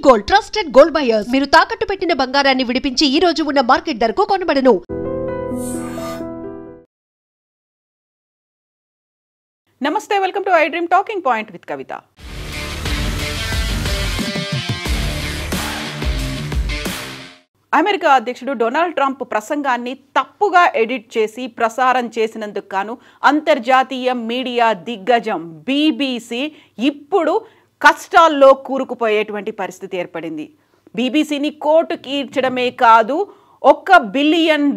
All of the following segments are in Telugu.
గోల్డ్ ట్రస్టెడ్ గోల్డ్ బయర్స్ మీరు తాకట్టు పెట్టిన బంగారాన్ని విడిపించి ఈ రోజు ఉన్న మార్కెట్ ధరకు కొనబడను. నమస్తే, welcome to I dream talking point with Kavitha. America అధ్యక్షుడు డొనాల్డ్ ట్రంప్ ప్రసంగాన్ని తప్పుగా ఎడిట్ చేసి ప్రసారం చేసినందుకు గాను అంతర్జాతీయ మీడియా దిగ్గజం బీబీసీ ఇప్పుడు కష్టాల్లో కూరుకుపోయేటువంటి పరిస్థితి ఏర్పడింది. బీబీసీని కోర్టుకి ఈడ్చడమే కాదు, $1 బిలియన్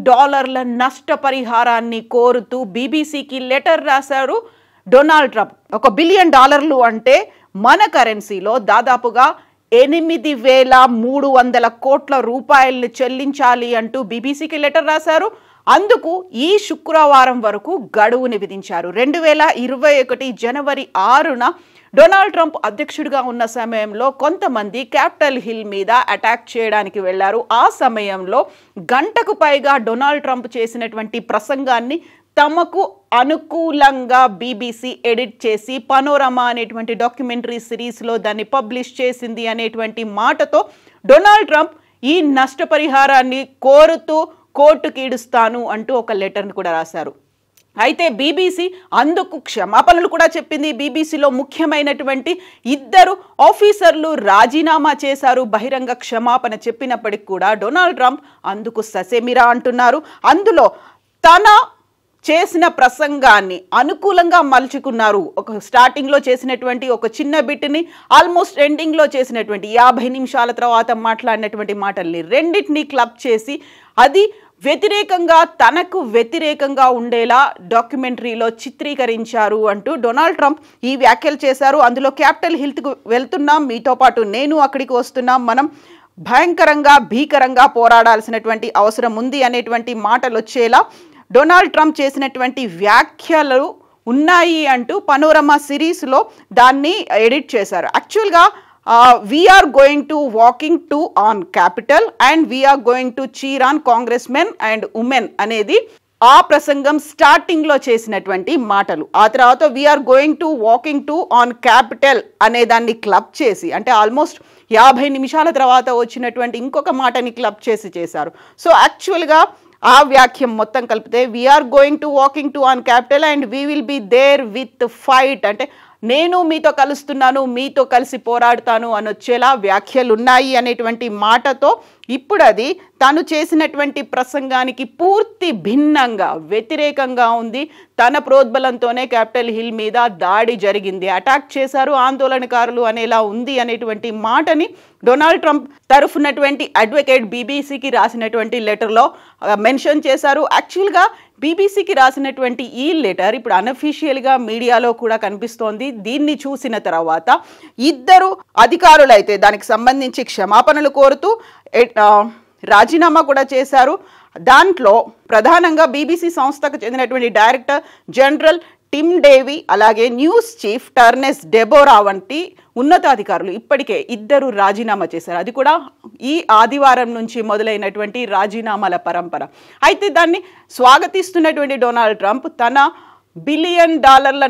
నష్టపరిహారాన్ని కోరుతూ బీబీసీకి లెటర్ రాశారు డొనాల్డ్ ట్రంప్. $1 బిలియన్ అంటే మన కరెన్సీలో దాదాపుగా 8,300 కోట్ల రూపాయలను చెల్లించాలి అంటూ బీబీసీకి లెటర్ రాశారు. అందుకు ఈ శుక్రవారం వరకు గడువుని విధించారు. 2021 జనవరి 6న డొనాల్డ్ ట్రంప్ అధ్యక్షుడిగా ఉన్న సమయంలో కొంతమంది క్యాపిటల్ హిల్ మీద అటాక్ చేయడానికి వెళ్లారు. ఆ సమయంలో గంటకు పైగా డొనాల్డ్ ట్రంప్ చేసినటువంటి ప్రసంగాన్ని తమకు అనుకూలంగా బీబీసీ ఎడిట్ చేసి పనోరమా అనేటువంటి డాక్యుమెంటరీ సిరీస్లో దాన్ని పబ్లిష్ చేసింది అనేటువంటి మాటతో డొనాల్డ్ ట్రంప్ ఈ నష్టపరిహారాన్ని కోరుతూ కోర్టుకి ఈడుస్తాను అంటూ ఒక లెటర్ని కూడా రాశారు. అయితే బీబీసీ అందుకు క్షమాపణలు కూడా చెప్పింది. బీబీసీలో ముఖ్యమైనటువంటి 2 ఆఫీసర్లు రాజీనామా చేశారు బహిరంగ క్షమాపణ చెప్పినప్పటికి కూడా. డొనాల్డ్ ట్రంప్ అందుకు ససేమిరా అంటున్నారు. అందులో తన చేసిన ప్రసంగాన్ని అనుకూలంగా మలుచుకున్నారు. ఒక స్టార్టింగ్లో చేసినటువంటి ఒక చిన్న బిట్ని ఆల్మోస్ట్ ఎండింగ్లో చేసినటువంటి 50 నిమిషాల తర్వాత మాట్లాడినటువంటి మాటల్ని రెండింటినీ క్లబ్ చేసి అది వ్యతిరేకంగా తనకు వ్యతిరేకంగా ఉండేలా డాక్యుమెంటరీలో చిత్రీకరించారు అంటూ డొనాల్డ్ ట్రంప్ ఈ వ్యాఖ్యలు చేశారు. అందులో క్యాపిటల్ హిల్కి వెళ్తున్నాం, మీతో పాటు నేను అక్కడికి వస్తున్నాం, మనం భీకరంగా పోరాడాల్సినటువంటి అవసరం ఉంది అనేటువంటి మాటలు వచ్చేలా డొనాల్డ్ ట్రంప్ చేసినటువంటి వ్యాఖ్యలు ఉన్నాయి అంటూ పనోరమా సిరీస్లో దాన్ని ఎడిట్ చేశారు. యాక్చువల్గా we are going to walking to on Capitol and we are going to cheer on congressmen and women అనేది ఆ ప్రసంగం స్టార్టింగ్లో చేసినటువంటి మాటలు. ఆ తర్వాత we are going to walking to on capital అనే దాన్ని క్లబ్ చేసి, అంటే ఆల్మోస్ట్ 50 నిమిషాల తర్వాత వచ్చినటువంటి ఇంకొక మాటని క్లబ్ చేసి చేశారు. సో యాక్చువల్గా ఆ వ్యాఖ్యం మొత్తం కలిపితే we are going to walking to on capital and we will be there with fight, అంటే నేను మీతో కలుస్తున్నాను, మీతో కలిసి పోరాడుతాను అని వచ్చేలా వ్యాఖ్యలు ఉన్నాయి అనేటువంటి మాటతో ఇప్పుడు అది తను చేసినటువంటి ప్రసంగానికి పూర్తి భిన్నంగా వ్యతిరేకంగా ఉంది. తన ప్రోద్బలంతోనే క్యాపిటల్ హిల్ మీద దాడి జరిగింది, అటాక్ చేశారు ఆందోళనకారులు అనేలా ఉంది అనేటువంటి మాటని డొనాల్డ్ ట్రంప్ తరఫునటువంటి అడ్వకేట్ బీబీసీకి రాసినటువంటి లెటర్లో మెన్షన్ చేశారు. యాక్చువల్గా బీబీసీకి రాసినటువంటి ఈ లెటర్ ఇప్పుడు అన్అఫీషియల్గా మీడియాలో కూడా కనిపిస్తోంది. దీన్ని చూసిన తర్వాత 2 అధికారులు అయితే దానికి సంబంధించి క్షమాపణలు కోరుతూ రాజీనామా కూడా చేశారు. దాంట్లో ప్రధానంగా బీబీసీ సంస్థకు చెందినటువంటి డైరెక్టర్ జనరల్ టిమ్ డేవీ, అలాగే న్యూస్ చీఫ్ టర్నెస్ డెబోరా వంటి ఉన్నతాధికారులు ఇప్పటికే 2 రాజీనామా చేశారు. అది కూడా ఈ ఆదివారం నుంచి మొదలైనటువంటి రాజీనామాల పరంపర. అయితే దాన్ని స్వాగతిస్తున్నటువంటి డొనాల్డ్ ట్రంప్ తన $1 బిలియన్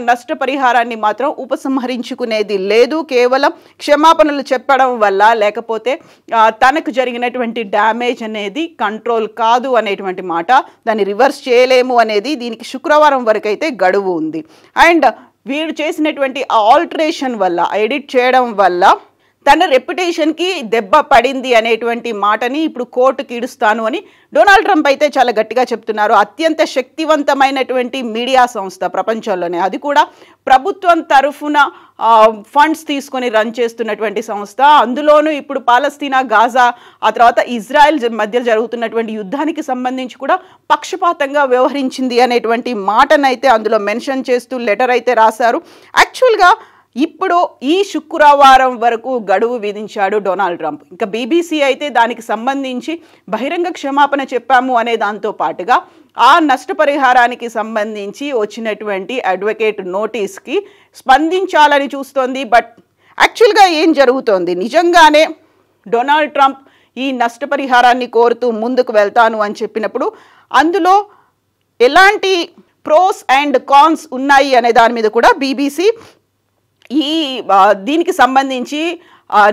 నష్టపరిహారాన్ని మాత్రం ఉపసంహరించుకునేది లేదు, కేవలం క్షమాపణలు చెప్పడం వల్ల లేకపోతే తనకు జరిగినటువంటి డ్యామేజ్ అనేది కంట్రోల్ కాదు అనేటువంటి మాట, దాన్ని రివర్స్ చేయలేము అనేది దీనికి శుక్రవారం వరకు అయితే గడువు ఉంది. అండ్ వీడు చేసినటువంటి ఆల్టరేషన్ వల్ల, ఎడిట్ చేయడం వల్ల తన రెప్యుటేషన్కి దెబ్బ పడింది అనేటువంటి మాటని ఇప్పుడు కోర్టుకి ఈడుస్తాను అని డొనాల్డ్ ట్రంప్ అయితే చాలా గట్టిగా చెప్తున్నారు. అత్యంత శక్తివంతమైనటువంటి మీడియా సంస్థ ప్రపంచంలోనే, అది కూడా ప్రభుత్వం తరఫున ఫండ్స్ తీసుకొని రన్ చేస్తున్నటువంటి సంస్థ, అందులోనూ ఇప్పుడు పాలస్తీనా, గాజా, ఆ తర్వాత ఇజ్రాయెల్ మధ్య జరుగుతున్నటువంటి యుద్ధానికి సంబంధించి కూడా పక్షపాతంగా వ్యవహరించింది అనేటువంటి మాటనైతే అందులో మెన్షన్ చేస్తూ లెటర్ అయితే రాశారు. యాక్చువల్గా ఇప్పుడు ఈ శుక్రవారం వరకు గడువు విధించాడు డొనాల్డ్ ట్రంప్. ఇంకా బీబీసీ అయితే దానికి సంబంధించి బహిరంగ క్షమాపణ చెప్పాము అనే దాంతో పాటుగా ఆ నష్టపరిహారానికి సంబంధించి వచ్చినటువంటి అడ్వకేట్ నోటీస్కి స్పందించాలని చూస్తోంది. బట్ యాక్చువల్గా ఏం జరుగుతోంది, నిజంగానే డొనాల్డ్ ట్రంప్ ఈ నష్టపరిహారాన్ని కోరుతూ ముందుకు వెళ్తాను అని చెప్పినప్పుడు అందులో ఎలాంటి ప్రోస్ అండ్ కాన్స్ ఉన్నాయి అనే దాని మీద కూడా బీబీసీ దీనికి సంబంధించి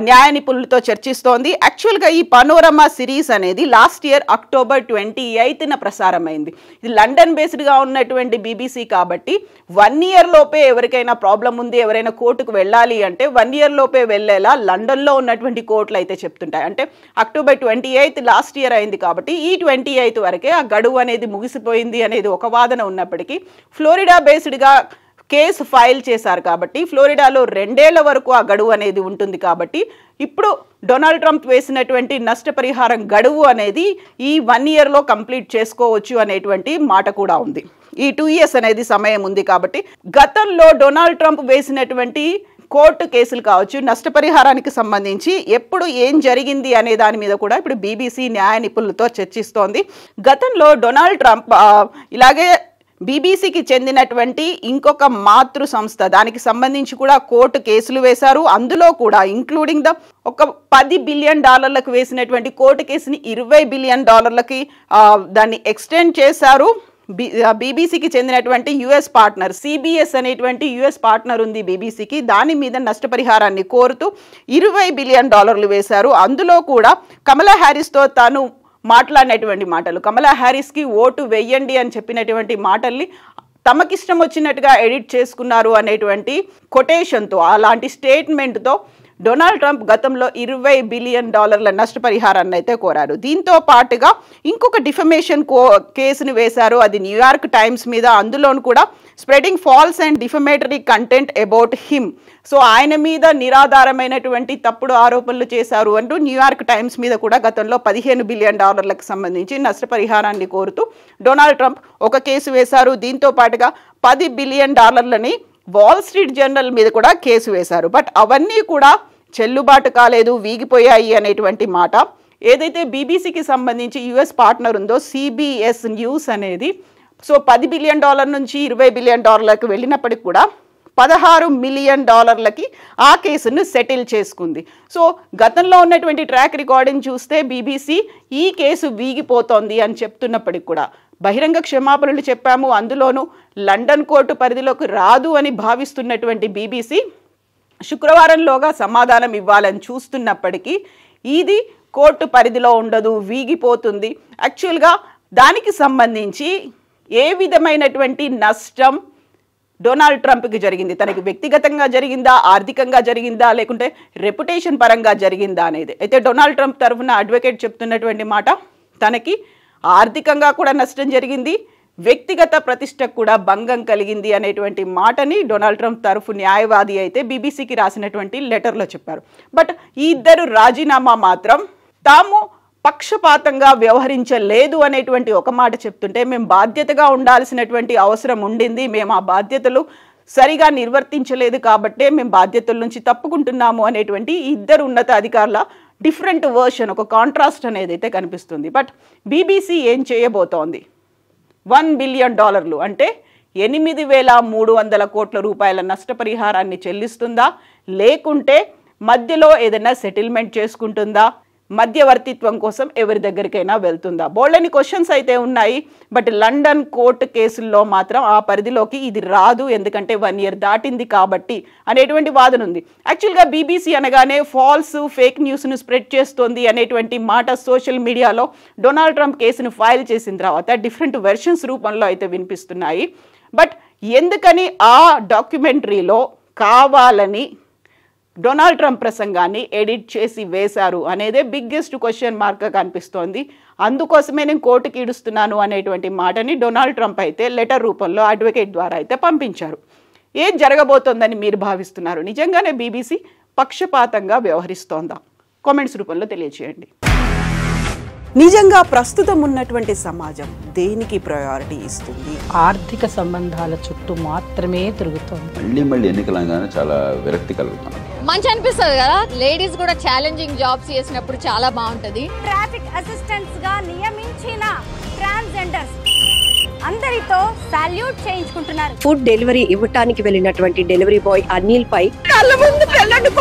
న్యాయ నిపుణులతో చర్చిస్తోంది. యాక్చువల్గా ఈ పనోరమా సిరీస్ అనేది లాస్ట్ ఇయర్ October 28న ప్రసారమైంది. ఇది లండన్ బేస్డ్గా ఉన్నటువంటి BBC కాబట్టి 1 year లోపే ఎవరికైనా ప్రాబ్లం ఉంది, ఎవరైనా కోర్టుకు వెళ్ళాలి అంటే 1 year లోపే వెళ్ళేలా లండన్లో ఉన్నటువంటి కోర్టులు అయితే చెప్తుంటాయి. అంటే October 28 లాస్ట్ ఇయర్ అయింది కాబట్టి ఈ 28 వరకే ఆ గడువు అనేది ముగిసిపోయింది అనేది ఒక వాదన ఉన్నప్పటికీ ఫ్లోరిడా బేస్డ్గా కేసు ఫైల్ చేశారు కాబట్టి ఫ్లోరిడాలో 2 ఏళ్ల వరకు ఆ గడువు అనేది ఉంటుంది కాబట్టి ఇప్పుడు డొనాల్డ్ ట్రంప్ వేసినటువంటి నష్టపరిహారం గడువు అనేది ఈ 1 yearలో కంప్లీట్ చేసుకోవచ్చు అనేటువంటి మాట కూడా ఉంది. ఈ 2 years అనేది సమయం ఉంది కాబట్టి గతంలో డొనాల్డ్ ట్రంప్ వేసినటువంటి కోర్టు కేసులు కావచ్చు, నష్టపరిహారానికి సంబంధించి ఎప్పుడు ఏం జరిగింది అనే దాని మీద కూడా ఇప్పుడు BBC న్యాయ నిపుణులతో చర్చిస్తోంది. గతంలో డొనాల్డ్ ట్రంప్ ఇలాగే BBCకి చెందినటువంటి ఇంకొక మాతృ సంస్థ దానికి సంబంధించి కూడా కోర్టు కేసులు వేశారు. అందులో కూడా ఇంక్లూడింగ్ ఒక $10 billion వేసినటువంటి కోర్టు కేసుని $20 billion దాన్ని ఎక్స్టెండ్ చేశారు. BBCకి చెందినటువంటి US పార్ట్నర్ CBS అనేటువంటి US పార్ట్నర్ ఉంది BBCకి, దాని మీద నష్టపరిహారాన్ని కోరుతూ $20 billion వేశారు. అందులో కూడా కమలా హ్యారిస్తో తాను మాట్లాడినటువంటి మాటలు, కమలా హ్యారిస్కి ఓటు వెయ్యండి అని చెప్పినటువంటి మాటల్ని తమకిష్టం వచ్చినట్టుగా ఎడిట్ చేసుకున్నారు అనేటువంటి కొటేషన్తో, అలాంటి స్టేట్మెంట్తో డొనాల్డ్ ట్రంప్ గతంలో $20 billion నష్టపరిహారాన్ని అయితే కోరారు. దీంతో పాటుగా ఇంకొక డిఫమేషన్ కేసుని వేశారు, అది న్యూయార్క్ టైమ్స్ మీద. అందులోను కూడా spreading false and defamatory content about him, so ఆయన మీద నిరాధారమైనటువంటి తప్పుడు ఆరోపణలు చేశారు అంటూ న్యూయార్క్ టైమ్స్ మీద కూడా గతంలో $15 billion సంబంధించి నష్టపరిహారాన్ని కోరుతూ డొనాల్డ్ ట్రంప్ ఒక కేసు వేశారు. దీంతో పాటుగా $10 billion వాల్ స్ట్రీట్ జర్నల్ మీద కూడా కేసు వేశారు. బట్ అవన్నీ కూడా చెల్లుబాటు కాలేదు, వీగిపోయాయి అనేటువంటి మాట. ఏదైతే BBCకి సంబంధించి US పార్ట్నర్ ఉందో CBS న్యూస్ అనేది, సో $10 billion నుంచి $20 billion వెళ్ళినప్పటికి కూడా $16 million ఆ కేసును సెటిల్ చేసుకుంది. సో గతంలో ఉన్నటువంటి ట్రాక్ రికార్డింగ్ చూస్తే BBC ఈ కేసు వీగిపోతోంది అని చెప్తున్నప్పటికి కూడా బహిరంగ క్షమాపణలు చెప్పాము, అందులోనూ లండన్ కోర్టు పరిధిలోకి రాదు అని భావిస్తున్నటువంటి BBC శుక్రవారంలోగా సమాధానం ఇవ్వాలని చూస్తున్నప్పటికీ ఇది కోర్టు పరిధిలో ఉండదు, వీగిపోతుంది. యాక్చువల్గా దానికి సంబంధించి ఏ విధమైనటువంటి నష్టం డొనాల్డ్ ట్రంప్కి జరిగింది, తనకి వ్యక్తిగతంగా జరిగిందా, ఆర్థికంగా జరిగిందా, లేకుంటే రెప్యుటేషన్ పరంగా జరిగిందా అనేది అయితే డొనాల్డ్ ట్రంప్ తరఫున అడ్వకేట్ చెప్తున్నటువంటి మాట, తనకి ఆర్థికంగా కూడా నష్టం జరిగింది, వ్యక్తిగత ప్రతిష్టకు కూడా భంగం కలిగింది అనేటువంటి మాటని డొనాల్డ్ ట్రంప్ తరఫు న్యాయవాది అయితే BBCకి రాసినటువంటి లెటర్లో చెప్పారు. బట్ ఈ ఇద్దరు రాజీనామా మాత్రం తాము పక్షపాతంగా వ్యవహరించలేదు అనేటువంటి ఒక మాట చెప్తుంటే, మేము బాధ్యతగా ఉండాల్సినటువంటి అవసరం ఉండింది, మేము ఆ బాధ్యతలు సరిగా నిర్వర్తించలేదు కాబట్టే మేము బాధ్యతల నుంచి తప్పుకుంటున్నాము అనేటువంటి ఇద్దరు ఉన్నత అధికారుల డిఫరెంట్ వర్షన్, ఒక కాంట్రాస్ట్ అనేది అయితే కనిపిస్తుంది. బట్ BBC ఏం చేయబోతోంది, $1 billion అంటే 8,300 కోట్ల రూపాయల నష్టపరిహారాన్ని చెల్లిస్తుందా, లేకుంటే మధ్యలో ఏదైనా సెటిల్మెంట్ చేసుకుంటుందా, మధ్యవర్తిత్వం కోసం ఎవరి దగ్గరికైనా వెళ్తుందా? బోల్డని క్వశ్చన్స్ అయితే ఉన్నాయి. బట్ లండన్ కోర్టు కేసుల్లో మాత్రం ఆ పరిధిలోకి ఇది రాదు, ఎందుకంటే 1 year దాటింది కాబట్టి అనేటువంటి వాదన ఉంది. యాక్చువల్గా BBC అనగానే ఫాల్స్, ఫేక్ న్యూస్ను స్ప్రెడ్ చేస్తోంది అనేటువంటి మాట సోషల్ మీడియాలో డొనాల్డ్ ట్రంప్ కేసును ఫైల్ చేసిన తర్వాత డిఫరెంట్ వెర్షన్స్ రూపంలో అయితే వినిపిస్తున్నాయి. బట్ ఎందుకని ఆ డాక్యుమెంటరీలో కావాలని డొనాల్డ్ ట్రంప్ ప్రసంగాన్ని ఎడిట్ చేసి వేశారు అనేదే బిగ్గెస్ట్ క్వశ్చన్ మార్క్గా కనిపిస్తోంది. అందుకోసమే నేను కోర్టుకి ఈడుస్తున్నాను అనేటువంటి మాటని డొనాల్డ్ ట్రంప్ అయితే లెటర్ రూపంలో అడ్వకేట్ ద్వారా అయితే పంపించారు. ఏం జరగబోతోందని మీరు భావిస్తున్నారు? నిజంగానే BBC పక్షపాతంగా వ్యవహరిస్తోందా? కామెంట్స్ రూపంలో తెలియజేయండి. నిజంగా ప్రస్తుతం ఉన్నటువంటి సమాజం దేనికి ప్రయారిటీ ఇస్తుంది? ఆర్థిక సంబంధాల చుట్టూ మాత్రమే తిరుగుతోంది. మళ్ళీ ఎన్నికలంగానే చాలా విరక్తి కలుగుతుంది. మంచి అనిపిస్తుంది కదా, లేడీస్ కూడా ఛాలెంజింగ్ జాబ్స్ చేసినప్పుడు చాలా బాగుంటది. ట్రాఫిక్ అసిస్టెంట్స్ గా నియమించిన ట్రాన్స్జెండర్స్ అందరితో సాల్యూట్ చేయించుకుంటున్నారు. ఫుడ్ డెలివరీ ఇవ్వటానికి వెళ్ళినటువంటి డెలివరీ బాయ్ అనిల్ పై కళ్ళ ముందు పెళ్ళండి